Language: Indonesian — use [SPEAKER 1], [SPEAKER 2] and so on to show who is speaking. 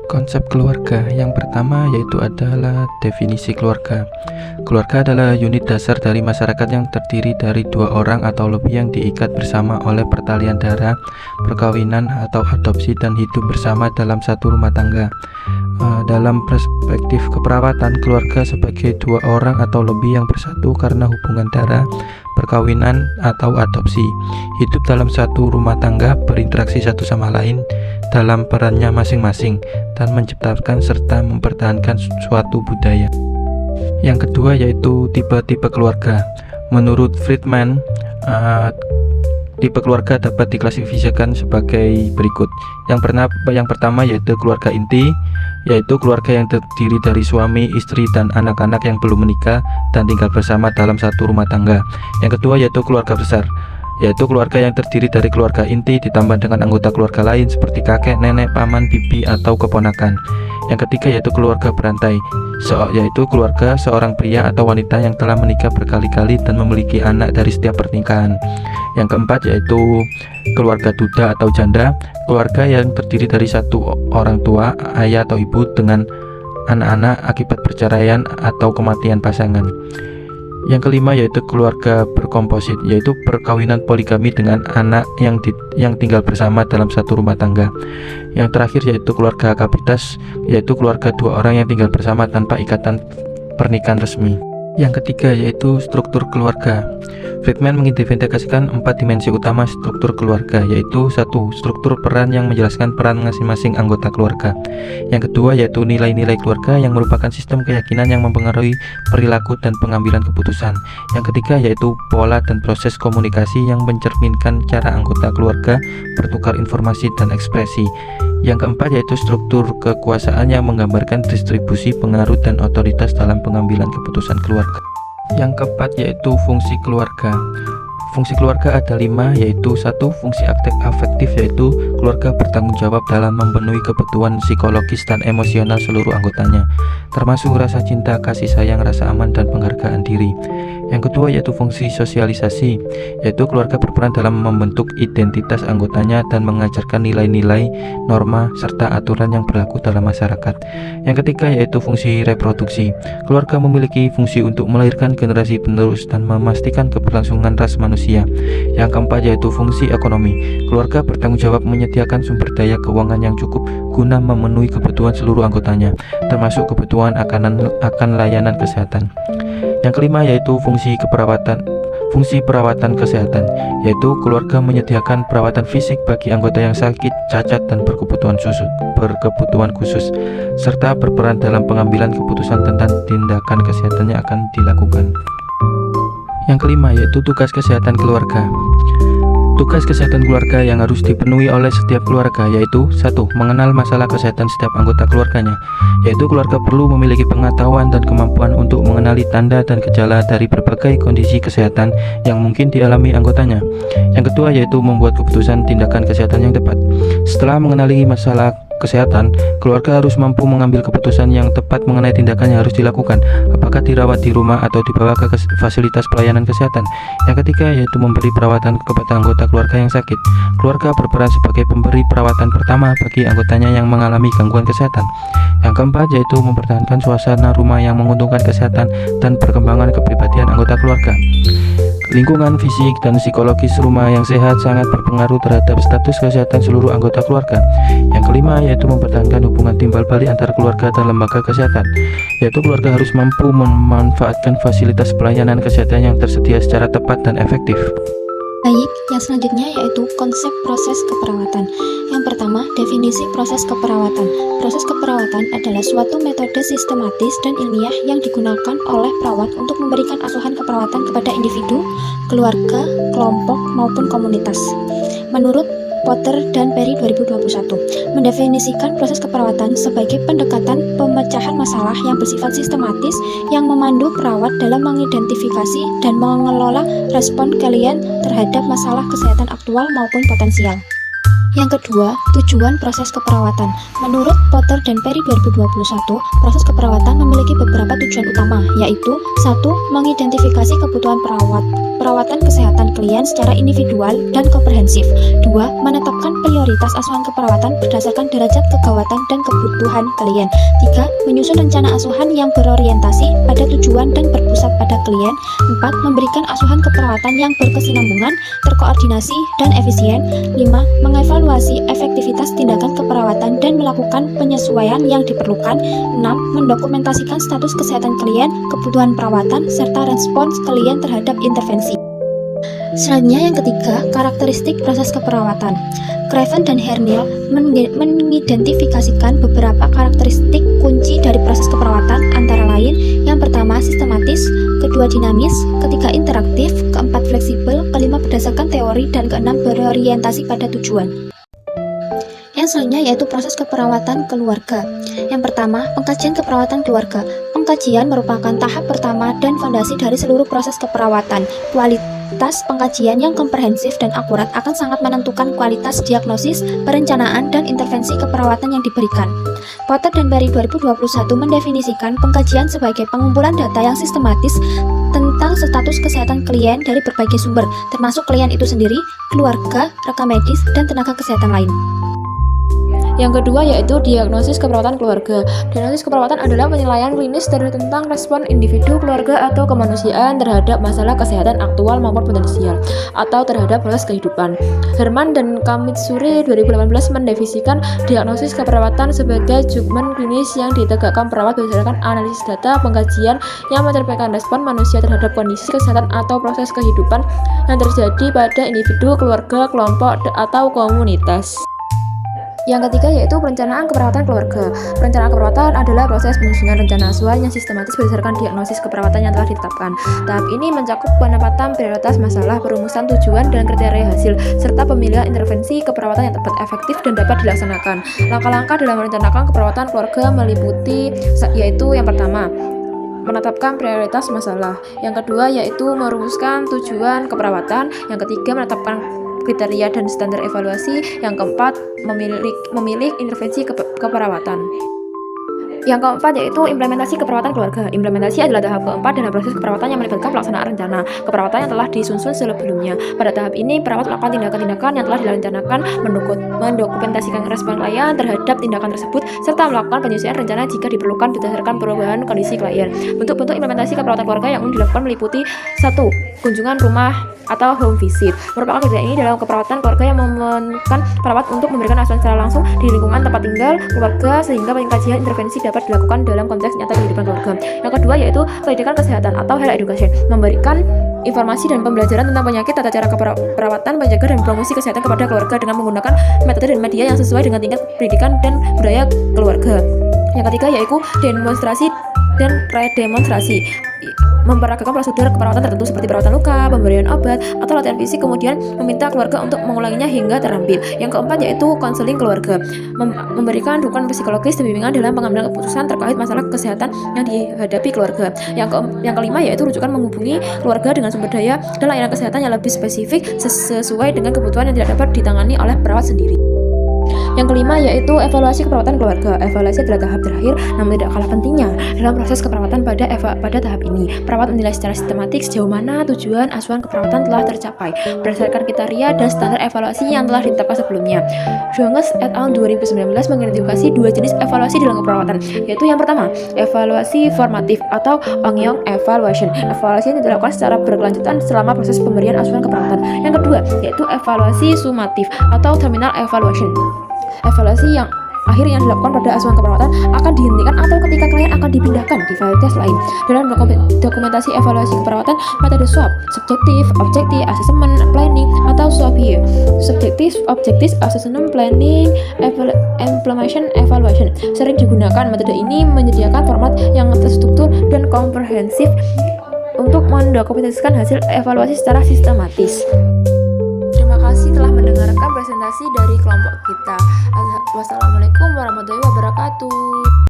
[SPEAKER 1] Konsep keluarga yang pertama yaitu adalah definisi keluarga. Keluarga adalah unit dasar dari masyarakat yang terdiri dari dua orang atau lebih yang diikat bersama oleh pertalian darah, perkawinan atau adopsi dan hidup bersama dalam satu rumah tangga. Dalam perspektif keperawatan, keluarga sebagai dua orang atau lebih yang bersatu karena hubungan darah, perkawinan atau adopsi, hidup dalam satu rumah tangga, berinteraksi satu sama lain dalam perannya masing-masing, dan menciptakan serta mempertahankan suatu budaya. Yang kedua yaitu tipe-tipe keluarga. Menurut Friedman, tipe keluarga dapat diklasifikasikan sebagai berikut. Yang pertama yaitu keluarga inti, yaitu keluarga yang terdiri dari suami, istri, dan anak-anak yang belum menikah dan tinggal bersama dalam satu rumah tangga. Yang kedua yaitu keluarga besar, yaitu keluarga yang terdiri dari keluarga inti ditambah dengan anggota keluarga lain seperti kakek, nenek, paman, bibi, atau keponakan. Yang ketiga yaitu keluarga berantai, yaitu keluarga seorang pria atau wanita yang telah menikah berkali-kali dan memiliki anak dari setiap pernikahan. Yang keempat yaitu keluarga duda atau janda, keluarga yang terdiri dari satu orang tua, ayah atau ibu dengan anak-anak akibat perceraian atau kematian pasangan. Yang kelima yaitu keluarga berkomposit, yaitu perkawinan poligami dengan anak yang tinggal bersama dalam satu rumah tangga. Yang terakhir yaitu keluarga kapitas, yaitu keluarga dua orang yang tinggal bersama tanpa ikatan pernikahan resmi. Yang ketiga yaitu struktur keluarga. Friedman mengidentifikasikan 4 dimensi utama struktur keluarga, yaitu 1. Struktur peran yang menjelaskan peran masing-masing anggota keluarga. Yang kedua yaitu nilai-nilai keluarga yang merupakan sistem keyakinan yang mempengaruhi perilaku dan pengambilan keputusan. Yang ketiga yaitu pola dan proses komunikasi yang mencerminkan cara anggota keluarga bertukar informasi dan ekspresi. Yang keempat yaitu struktur kekuasaan yang menggambarkan distribusi pengaruh dan otoritas dalam pengambilan keputusan keluarga. Yang keempat yaitu fungsi keluarga. Fungsi keluarga ada 5, yaitu 1. Fungsi afektif, yaitu keluarga bertanggung jawab dalam memenuhi kebutuhan psikologis dan emosional seluruh anggotanya, termasuk rasa cinta, kasih sayang, rasa aman, dan penghargaan diri. Yang kedua yaitu fungsi sosialisasi, yaitu keluarga berperan dalam membentuk identitas anggotanya dan mengajarkan nilai-nilai, norma, serta aturan yang berlaku dalam masyarakat. Yang ketiga yaitu fungsi reproduksi. Keluarga memiliki fungsi untuk melahirkan generasi penerus dan memastikan keberlangsungan ras manusia. Yang keempat yaitu fungsi ekonomi. Keluarga bertanggung jawab menyediakan sumber daya keuangan yang cukup guna memenuhi kebutuhan seluruh anggotanya, termasuk kebutuhan akan layanan kesehatan. Yang kelima yaitu fungsi perawatan kesehatan, yaitu keluarga menyediakan perawatan fisik bagi anggota yang sakit, cacat, dan berkebutuhan khusus, serta berperan dalam pengambilan keputusan tentang tindakan kesehatan yang akan dilakukan. Yang kelima yaitu tugas kesehatan keluarga. Tugas kesehatan keluarga yang harus dipenuhi oleh setiap keluarga yaitu 1. Mengenal masalah kesehatan setiap anggota keluarganya, yaitu keluarga perlu memiliki pengetahuan dan kemampuan untuk mengenali tanda dan gejala dari berbagai kondisi kesehatan yang mungkin dialami anggotanya. Yang kedua yaitu membuat keputusan tindakan kesehatan yang tepat. Setelah mengenali masalah kesehatan, keluarga harus mampu mengambil keputusan yang tepat mengenai tindakan yang harus dilakukan, apakah dirawat di rumah atau dibawa ke fasilitas pelayanan kesehatan. Yang ketiga yaitu memberi perawatan kepada anggota keluarga yang sakit. Keluarga berperan sebagai pemberi perawatan pertama bagi anggotanya yang mengalami gangguan kesehatan. Yang keempat yaitu mempertahankan suasana rumah yang menguntungkan kesehatan dan perkembangan kepribadian anggota keluarga. Lingkungan fisik dan psikologis rumah yang sehat sangat berpengaruh terhadap status kesehatan seluruh anggota keluarga. Yang kelima yaitu mempertahankan hubungan timbal balik antar keluarga dan lembaga kesehatan, yaitu keluarga harus mampu memanfaatkan fasilitas pelayanan kesehatan yang tersedia secara tepat dan efektif.
[SPEAKER 2] Baik, yang selanjutnya yaitu konsep proses keperawatan. Yang pertama, definisi proses keperawatan. Proses keperawatan adalah suatu metode sistematis dan ilmiah yang digunakan oleh perawat untuk memberikan asuhan keperawatan kepada individu, keluarga, kelompok, maupun komunitas. Menurut Potter dan Perry 2021, mendefinisikan proses keperawatan sebagai pendekatan pemecahan masalah yang bersifat sistematis yang memandu perawat dalam mengidentifikasi dan mengelola respon kalian terhadap masalah kesehatan aktual maupun potensial. Yang kedua, tujuan proses keperawatan. Menurut Potter dan Perry 2021, proses keperawatan memiliki beberapa tujuan utama, yaitu 1. Mengidentifikasi kebutuhan perawat. perawatan kesehatan klien secara individual dan komprehensif. 2. Menetapkan prioritas asuhan keperawatan berdasarkan derajat kegawatan dan kebutuhan klien. 3. Menyusun rencana asuhan yang berorientasi pada tujuan dan berpusat pada klien. 4. Memberikan asuhan keperawatan yang berkesinambungan, terkoordinasi, dan efisien. 5. Mengevaluasi efektivitas tindakan keperawatan dan melakukan penyesuaian yang diperlukan. 6. Mendokumentasikan status kesehatan klien, kebutuhan perawatan, serta respons klien terhadap intervensi. Selanjutnya yang ketiga, karakteristik proses keperawatan. Craven dan Hernil mengidentifikasikan beberapa karakteristik kunci dari proses keperawatan, antara lain: yang pertama, sistematis; kedua, dinamis; ketiga, interaktif; keempat, fleksibel; kelima, berdasarkan teori; dan keenam, berorientasi pada tujuan. Yang selanjutnya yaitu proses keperawatan keluarga. Yang pertama, pengkajian keperawatan keluarga. Pengkajian merupakan tahap pertama dan fondasi dari seluruh proses keperawatan. Kualitas pengkajian yang komprehensif dan akurat akan sangat menentukan kualitas diagnosis, perencanaan, dan intervensi keperawatan yang diberikan. Potter dan Berry 2021 mendefinisikan pengkajian sebagai pengumpulan data yang sistematis tentang status kesehatan klien dari berbagai sumber, termasuk klien itu sendiri, keluarga, rekam medis, dan tenaga kesehatan lain. Yang kedua yaitu diagnosis keperawatan keluarga. Diagnosis keperawatan adalah penilaian klinis dari tentang respon individu, keluarga, atau kemanusiaan terhadap masalah kesehatan aktual maupun potensial, atau terhadap proses kehidupan. Herman dan Kamitsuri 2018 mendefinisikan diagnosis keperawatan sebagai judgement klinis yang ditegakkan perawat berdasarkan analisis data pengkajian yang mencerminkan respon manusia terhadap kondisi kesehatan atau proses kehidupan yang terjadi pada individu, keluarga, kelompok, atau komunitas. Yang ketiga yaitu perencanaan keperawatan keluarga. Perencanaan keperawatan adalah proses penyusunan rencana asuhan yang sistematis berdasarkan diagnosis keperawatan yang telah ditetapkan. Tahap ini mencakup penempatan prioritas masalah, perumusan tujuan dan kriteria hasil, serta pemilihan intervensi keperawatan yang tepat, efektif, dan dapat dilaksanakan. Langkah-langkah dalam merencanakan keperawatan keluarga meliputi yaitu yang pertama, menetapkan prioritas masalah. Yang kedua yaitu merumuskan tujuan keperawatan. Yang ketiga, menetapkan kriteria dan standar evaluasi. Yang keempat, memilih intervensi keperawatan. Yang keempat yaitu implementasi keperawatan keluarga. Implementasi adalah tahap keempat dalam proses keperawatan yang melibatkan pelaksanaan rencana keperawatan yang telah disusun sebelumnya. Pada tahap ini, perawat melakukan tindakan-tindakan yang telah direncanakan, mendokumentasikan respon klien terhadap tindakan tersebut, serta melakukan penyesuaian rencana jika diperlukan berdasarkan perubahan kondisi klien. Bentuk-bentuk implementasi keperawatan keluarga yang dilakukan meliputi 1. Kunjungan rumah atau home visit. Merupakan kerja ini dalam keperawatan keluarga yang memenuhkan perawat untuk memberikan asuhan secara langsung di lingkungan tempat tinggal keluarga, sehingga pengkajian intervensi dapat dilakukan dalam konteks nyata kehidupan keluarga. Yang kedua yaitu pendidikan kesehatan atau health education, memberikan informasi dan pembelajaran tentang penyakit, tata cara keperawatan, penjagaan, dan promosi kesehatan kepada keluarga dengan menggunakan metode dan media yang sesuai dengan tingkat pendidikan dan budaya keluarga. Yang ketiga yaitu demonstrasi dan redemonstrasi, memperagakan prosedur keperawatan tertentu seperti perawatan luka, pemberian obat, atau latihan fisik, kemudian meminta keluarga untuk mengulanginya hingga terampil. Yang keempat yaitu konseling keluarga, memberikan dukungan psikologis dan bimbingan dalam pengambilan keputusan terkait masalah kesehatan yang dihadapi keluarga. Yang kelima yaitu rujukan menghubungi keluarga dengan sumber daya dan layanan kesehatan yang lebih spesifik sesuai dengan kebutuhan yang tidak dapat ditangani oleh perawat sendiri. Yang kelima yaitu evaluasi keperawatan keluarga. Evaluasi adalah tahap terakhir namun tidak kalah pentingnya dalam proses keperawatan pada tahap ini. Perawat menilai secara sistematik sejauh mana tujuan asuhan keperawatan telah tercapai berdasarkan kriteria dan standar evaluasi yang telah ditetapkan sebelumnya. Jones et al. 2019 mengidentifikasi dua jenis evaluasi dalam keperawatan, yaitu yang pertama, evaluasi formatif atau ongoing evaluation. Evaluasi yang dilakukan secara berkelanjutan selama proses pemberian asuhan keperawatan. Yang kedua, yaitu evaluasi sumatif atau terminal evaluation. Evaluasi yang akhir yang dilakukan pada asuhan keperawatan akan dihentikan atau ketika klien akan dipindahkan di fasilitas lain. Dalam dokumentasi evaluasi keperawatan, metode SWOT, subjektif, objektif, assessment, planning, atau SWOT, subjektif, objektif, assessment, planning, implementation, evaluation, sering digunakan. Metode ini menyediakan format yang terstruktur dan komprehensif untuk mendokumentasikan hasil evaluasi secara sistematis. Terima kasih telah mendengarkan presentasi dari kelompok kita. Wassalamualaikum warahmatullahi wabarakatuh.